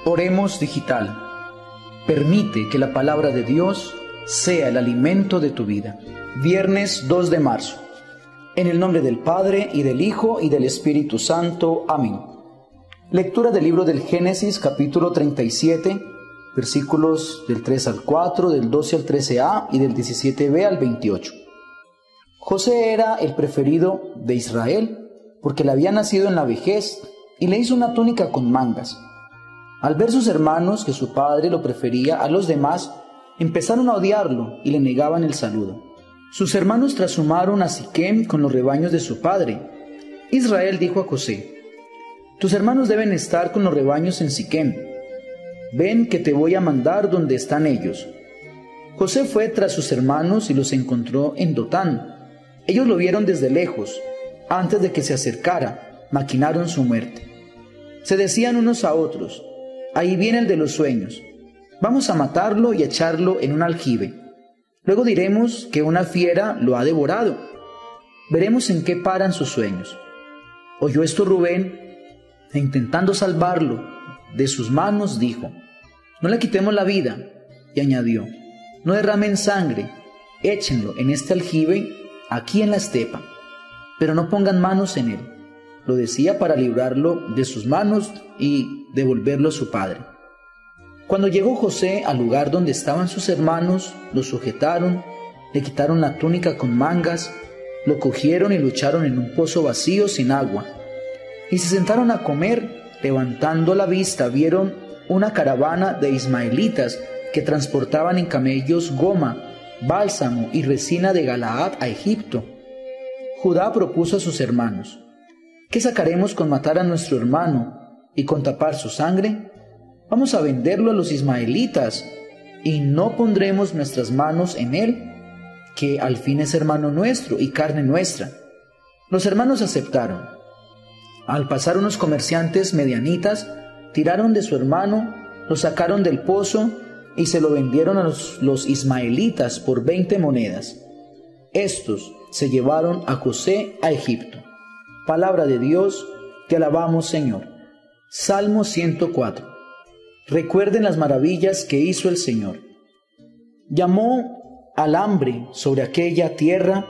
Oremos Digital. Permite que la palabra de Dios sea el alimento de tu vida. Viernes 2 de marzo. En el nombre del Padre, y del Hijo, y del Espíritu Santo. Amén. Lectura del libro del Génesis, capítulo 37, versículos del 3 al 4, del 12 al 13a y del 17b al 28. José era el preferido de Israel, porque le había nacido en la vejez, y le hizo una túnica con mangas. Al ver sus hermanos que su padre lo prefería a los demás, empezaron a odiarlo y le negaban el saludo. Sus hermanos trashumaron a Siquem con los rebaños de su padre. Israel dijo a José: «Tus hermanos deben estar con los rebaños en Siquem. Ven que te voy a mandar donde están ellos». José fue tras sus hermanos y los encontró en Dotán. Ellos lo vieron desde lejos. Antes de que se acercara, maquinaron su muerte. Se decían unos a otros: «Ahí viene el de los sueños. Vamos a matarlo y echarlo en un aljibe. Luego diremos que una fiera lo ha devorado. Veremos en qué paran sus sueños». Oyó esto Rubén, e intentando salvarlo de sus manos, dijo: «No le quitemos la vida». Y añadió: «No derramen sangre, échenlo en este aljibe, aquí en la estepa, pero no pongan manos en él». Lo decía para librarlo de sus manos y devolverlo a su padre. Cuando llegó José al lugar donde estaban sus hermanos, lo sujetaron, le quitaron la túnica con mangas, lo cogieron y lo echaron en un pozo vacío sin agua. Y se sentaron a comer. Levantando la vista, vieron una caravana de ismaelitas que transportaban en camellos goma, bálsamo y resina de Galaad a Egipto. Judá propuso a sus hermanos: «¿Qué sacaremos con matar a nuestro hermano y con tapar su sangre? Vamos a venderlo a los ismaelitas y no pondremos nuestras manos en él, que al fin es hermano nuestro y carne nuestra». Los hermanos aceptaron. Al pasar unos comerciantes medianitas, tiraron de su hermano, lo sacaron del pozo y se lo vendieron a los ismaelitas por 20 monedas. Estos se llevaron a José a Egipto. Palabra de Dios, te alabamos, Señor. Salmo 104. Recuerden las maravillas que hizo el Señor. Llamó al hambre sobre aquella tierra,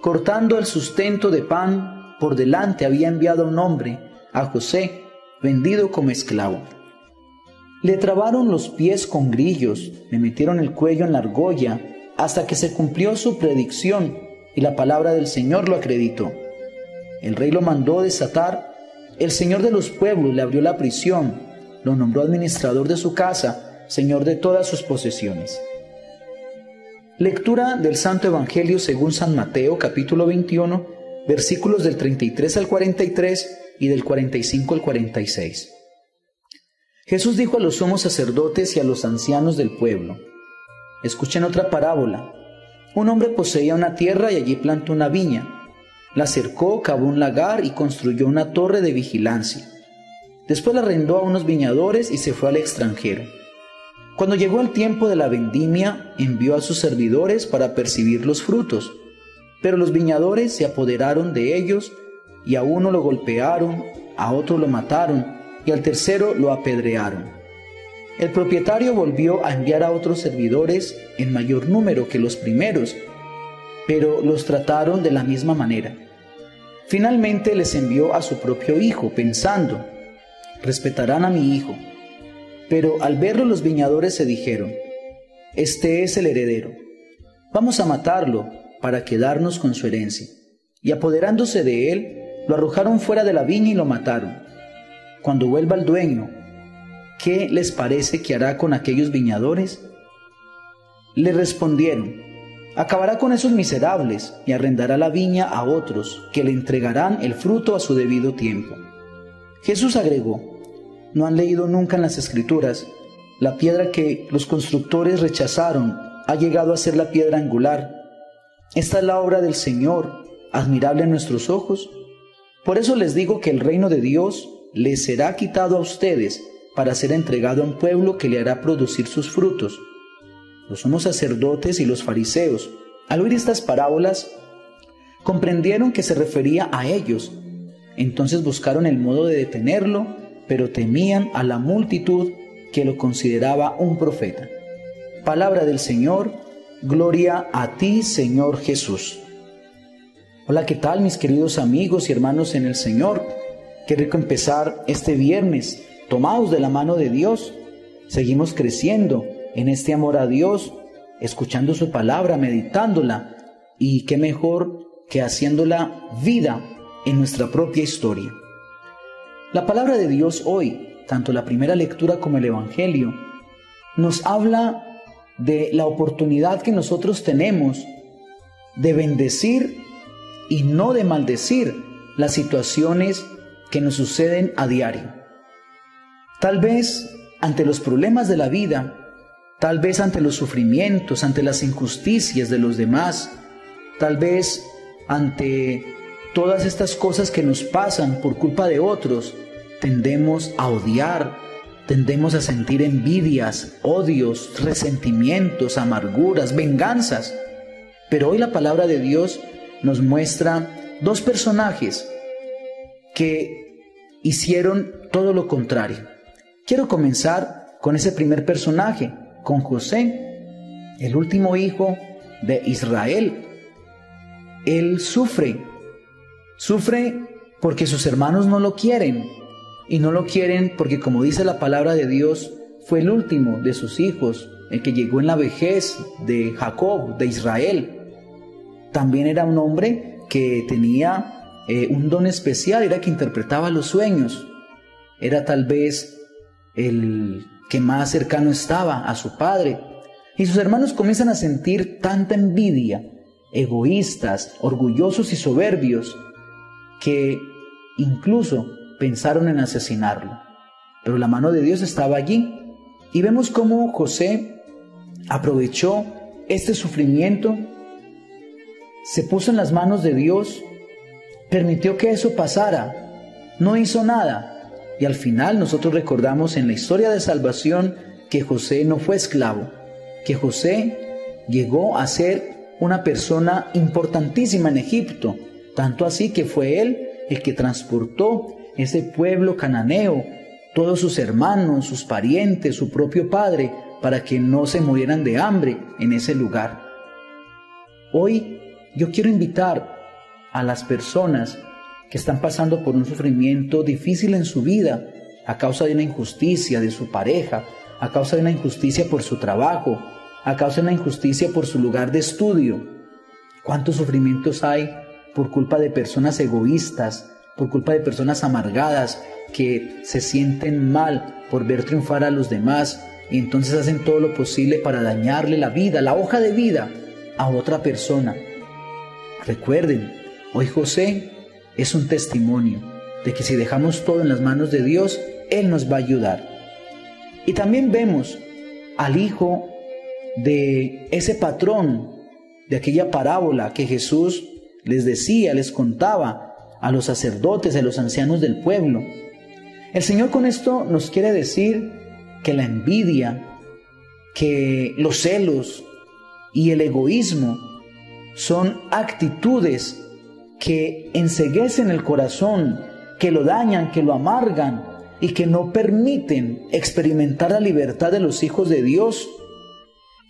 cortando el sustento de pan. Por delante había enviado a un hombre, a José, vendido como esclavo. Le trabaron los pies con grillos, le metieron el cuello en la argolla, hasta que se cumplió su predicción y la palabra del Señor lo acreditó. El rey lo mandó desatar, el Señor de los pueblos le abrió la prisión, lo nombró administrador de su casa, señor de todas sus posesiones. Lectura del Santo Evangelio según San Mateo, capítulo 21, versículos del 33 al 43 y del 45 al 46. Jesús dijo a los sumos sacerdotes y a los ancianos del pueblo: «Escuchen otra parábola. Un hombre poseía una tierra y allí plantó una viña. La cercó, cavó un lagar y construyó una torre de vigilancia. Después la arrendó a unos viñadores y se fue al extranjero. Cuando llegó el tiempo de la vendimia, envió a sus servidores para percibir los frutos. Pero los viñadores se apoderaron de ellos, y a uno lo golpearon, a otro lo mataron, y al tercero lo apedrearon. El propietario volvió a enviar a otros servidores en mayor número que los primeros, pero los trataron de la misma manera. Finalmente les envió a su propio hijo, pensando: respetarán a mi hijo. Pero al verlo los viñadores se dijeron: este es el heredero. Vamos a matarlo para quedarnos con su herencia. Y apoderándose de él, lo arrojaron fuera de la viña y lo mataron. Cuando vuelva el dueño, ¿qué les parece que hará con aquellos viñadores? Le respondieron: acabará con esos miserables y arrendará la viña a otros, que le entregarán el fruto a su debido tiempo. Jesús agregó: ¿no han leído nunca en las Escrituras? La piedra que los constructores rechazaron ha llegado a ser la piedra angular. Esta es la obra del Señor, admirable en nuestros ojos. Por eso les digo que el reino de Dios les será quitado a ustedes para ser entregado a un pueblo que le hará producir sus frutos. Los sumos sacerdotes y los fariseos, al oír estas parábolas, comprendieron que se refería a ellos. Entonces buscaron el modo de detenerlo, pero temían a la multitud que lo consideraba un profeta. Palabra del Señor, gloria a ti, Señor Jesús. Hola, ¿qué tal mis queridos amigos y hermanos en el Señor? Qué rico empezar este viernes, tomados de la mano de Dios. Seguimos creciendo en este amor a Dios, escuchando su palabra, meditándola, y qué mejor que haciéndola vida en nuestra propia historia. La palabra de Dios hoy, tanto la primera lectura como el Evangelio, nos habla de la oportunidad que nosotros tenemos de bendecir y no de maldecir las situaciones que nos suceden a diario. Tal vez ante los problemas de la vida, tal vez ante los sufrimientos, ante las injusticias de los demás, tal vez ante todas estas cosas que nos pasan por culpa de otros, tendemos a odiar, tendemos a sentir envidias, odios, resentimientos, amarguras, venganzas. Pero hoy la palabra de Dios nos muestra dos personajes que hicieron todo lo contrario. Quiero comenzar con ese primer personaje, con José, el último hijo de Israel. Él sufre porque sus hermanos no lo quieren, y no lo quieren porque, como dice la palabra de Dios, fue el último de sus hijos, el que llegó en la vejez de Jacob, de Israel. También era un hombre que tenía un don especial, era que interpretaba los sueños, era tal vez el que más cercano estaba a su padre, y sus hermanos comienzan a sentir tanta envidia, egoístas, orgullosos y soberbios, que incluso pensaron en asesinarlo. Pero la mano de Dios estaba allí, y vemos cómo José aprovechó este sufrimiento, se puso en las manos de Dios, permitió que eso pasara, no hizo nada. Y al final nosotros recordamos en la historia de salvación que José no fue esclavo, que José llegó a ser una persona importantísima en Egipto, tanto así que fue él el que transportó ese pueblo cananeo, todos sus hermanos, sus parientes, su propio padre, para que no se murieran de hambre en ese lugar. Hoy yo quiero invitar a las personas que están pasando por un sufrimiento difícil en su vida, a causa de una injusticia de su pareja, a causa de una injusticia por su trabajo, a causa de una injusticia por su lugar de estudio. ¿Cuántos sufrimientos hay por culpa de personas egoístas, por culpa de personas amargadas que se sienten mal por ver triunfar a los demás y entonces hacen todo lo posible para dañarle la vida, la hoja de vida a otra persona? Recuerden, hoy José es un testimonio de que si dejamos todo en las manos de Dios, Él nos va a ayudar. Y también vemos al hijo de ese patrón, de aquella parábola que Jesús les decía, les contaba a los sacerdotes, a los ancianos del pueblo. El Señor con esto nos quiere decir que la envidia, que los celos y el egoísmo son actitudes que enceguecen el corazón, que lo dañan, que lo amargan y que no permiten experimentar la libertad de los hijos de Dios.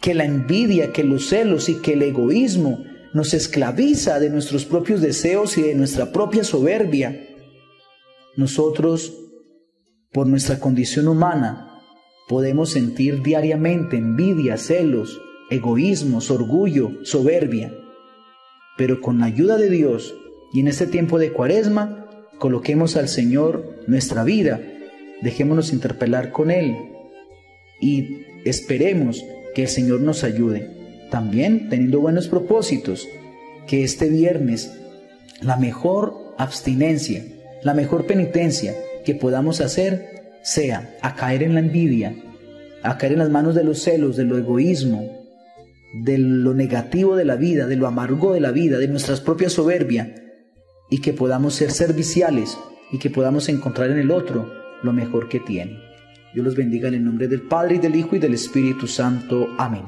Que la envidia, que los celos y que el egoísmo nos esclaviza de nuestros propios deseos y de nuestra propia soberbia. Nosotros, por nuestra condición humana, podemos sentir diariamente envidia, celos, egoísmos, orgullo, soberbia. Pero con la ayuda de Dios y en este tiempo de Cuaresma, coloquemos al Señor nuestra vida, dejémonos interpelar con Él y esperemos que el Señor nos ayude. También teniendo buenos propósitos, que este viernes la mejor abstinencia, la mejor penitencia que podamos hacer sea a caer en la envidia, a caer en las manos de los celos, de lo egoísmo, de lo negativo de la vida, de lo amargo de la vida, de nuestra propia soberbia, y que podamos ser serviciales y que podamos encontrar en el otro lo mejor que tiene. Dios los bendiga en el nombre del Padre, y del Hijo, y del Espíritu Santo. Amén.